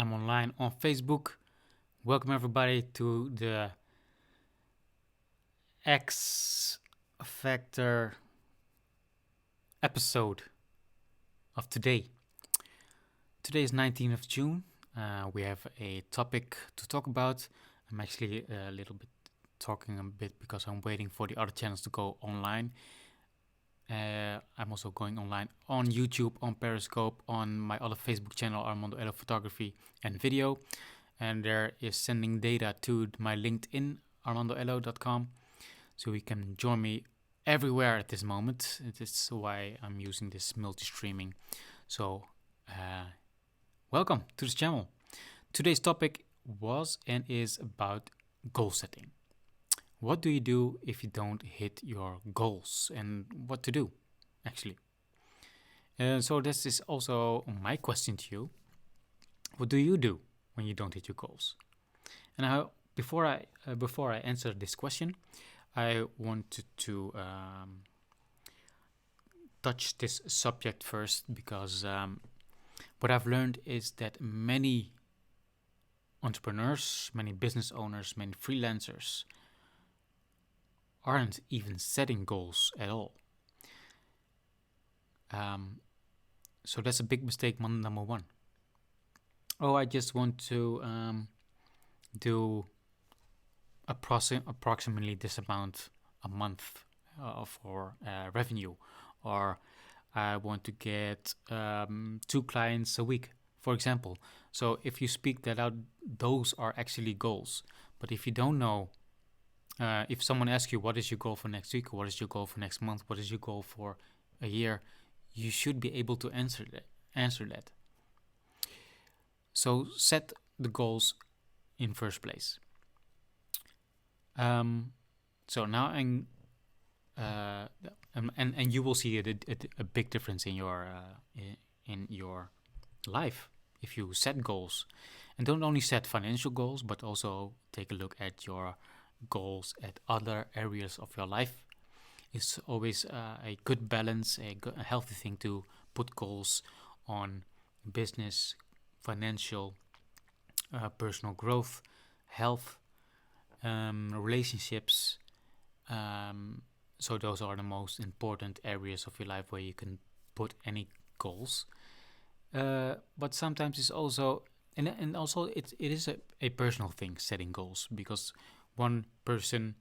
I'm online on Facebook. Welcome everybody to the X Factor episode of today. Today is 19th of June. We have a topic to talk about. I'm actually a little bit talking a bit because I'm waiting for the other channels to go online. I'm also going online on YouTube, on Periscope, on my other Facebook channel, Armando Elo Photography and Video. And there is sending data to my LinkedIn, armandoelo.com. So you can join me everywhere at this moment. It is why I'm using this multi-streaming. So welcome to this channel. Today's topic was and is about goal setting. What do you do if you don't hit your goals, and what to do, actually? So this is also my question to you. What do you do when you don't hit your goals? And before I answer this question, I wanted to touch this subject first because what I've learned is that many entrepreneurs, many business owners, many freelancers aren't even setting goals at all. So that's a big mistake, number one. Oh, I just want to do approximately this amount a month for revenue, or I want to get 2 clients a week, for example. So if you speak that out, those are actually goals. But if you don't know, if someone asks you what is your goal for next week, what is your goal for next month, what is your goal for a year, you should be able to answer that. So set the goals in first place. So now and you will see a big difference in your life if you set goals, and don't only set financial goals, but also take a look at your goals at other areas of your life. It's always a good balance, a healthy thing to put goals on business, financial, personal growth, health, relationships. So those are the most important areas of your life where you can put any goals. But sometimes it's also, and also it is a personal thing, setting goals, because one person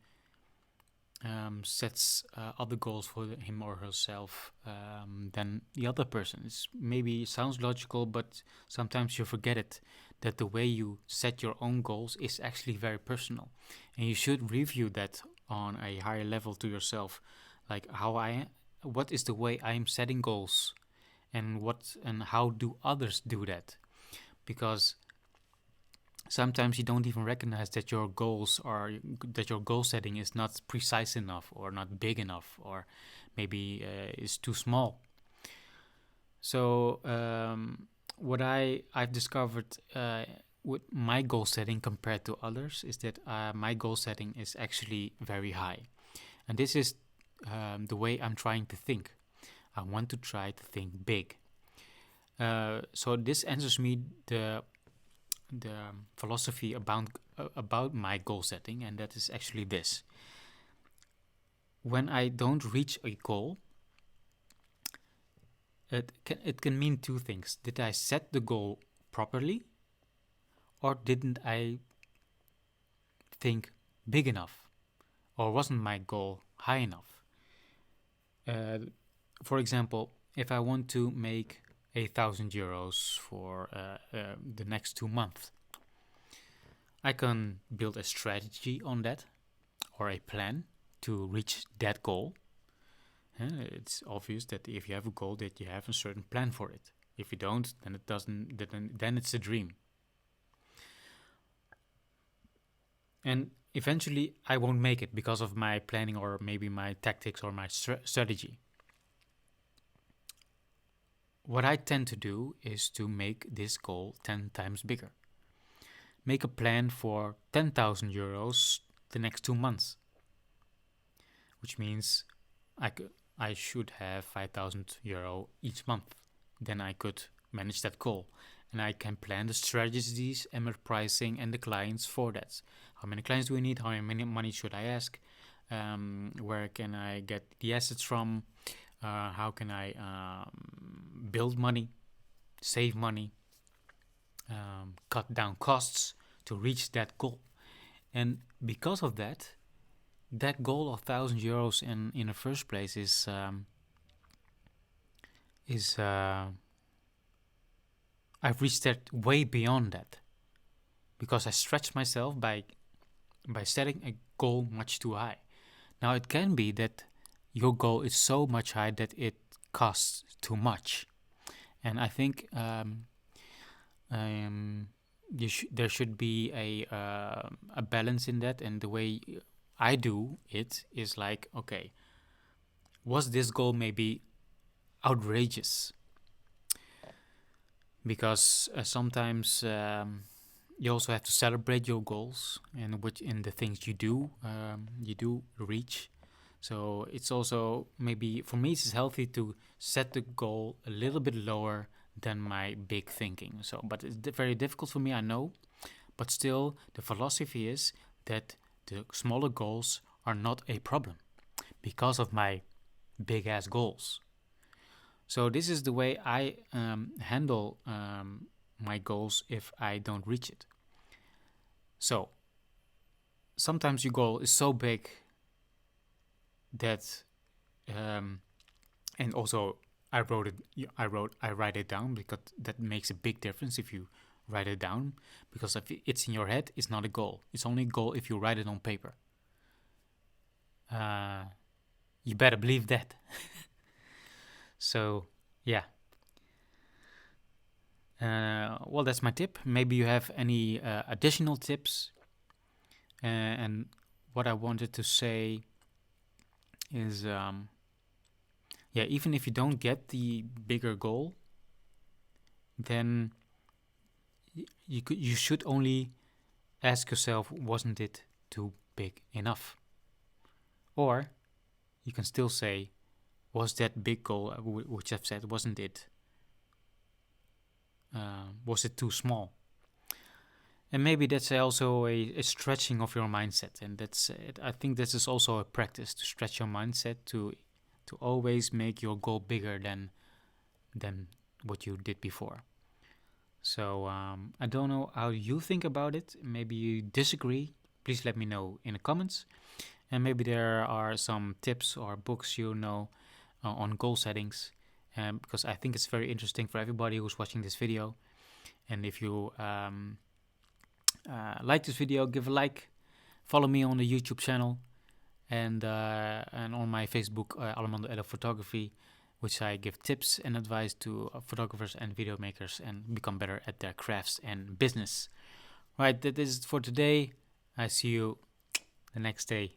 sets other goals for him or herself than the other person. It maybe sounds logical, but sometimes you forget it, that the way you set your own goals is actually very personal, and you should review that on a higher level to yourself, like what is the way I am setting goals, and how do others do that, because sometimes you don't even recognize that your goals that your goal setting is not precise enough, or not big enough, or maybe is too small. So what I've discovered with my goal setting compared to others is that my goal setting is actually very high, and this is the way I'm trying to think. I want to try to think big. So this answers me the philosophy about my goal setting, and that is actually this: when I don't reach a goal, it can mean two things. Did I set the goal properly, or didn't I think big enough, or wasn't my goal high enough? For example, if I want to make 1,000 euros for the next 2 months, I can build a strategy on that, or a plan to reach that goal. It's obvious that if you have a goal, that you have a certain plan for it. If you don't, then it doesn't. Then it's a dream. And eventually, I won't make it because of my planning, or maybe my tactics, or my strategy. What I tend to do is to make this goal 10 times bigger. Make a plan for 10,000 euros the next 2 months, which means I should have 5,000 euro each month. Then I could manage that goal. and I can plan the strategies and the pricing and the clients for that. How many clients do we need? How many money should I ask? Where can I get the assets from? How can I build money, save money, cut down costs to reach that goal? And because of that, that goal of €1,000 in the first place is I've reached that way beyond that, because I stretched myself by setting a goal much too high. Now it can be that your goal is so much high that it costs too much, and I think there should be a balance in that. And the way I do it is like, okay, was this goal maybe outrageous? Because sometimes you also have to celebrate your goals and in the things you do reach. So it's also, maybe for me, it's healthy to set the goal a little bit lower than my big thinking. So, but it's very difficult for me, I know. But still, the philosophy is that the smaller goals are not a problem because of my big ass goals. So this is the way I handle my goals if I don't reach it. So sometimes your goal is so big that, and also I write it down, because that makes a big difference if you write it down. Because if it's in your head, it's not a goal. It's only a goal if you write it on paper. You better believe that. So, yeah. Well, that's my tip. Maybe you have any additional tips. And what I wanted to say is, even if you don't get the bigger goal, then you should only ask yourself, wasn't it too big enough? Or you can still say, was that big goal, which I've said, was it too small? And maybe that's also a stretching of your mindset, and that's it. I think this is also a practice to stretch your mindset, to always make your goal bigger than what you did before. So I don't know how you think about it. Maybe you disagree. Please let me know in the comments. And maybe there are some tips or books on goal settings, because I think it's very interesting for everybody who's watching this video. And if you like this video, give a like, follow me on the YouTube channel, and on my Facebook, Armando Eddo Photography, which I give tips and advice to photographers and video makers and become better at their crafts and business. Right, that is it for today. I see you the next day.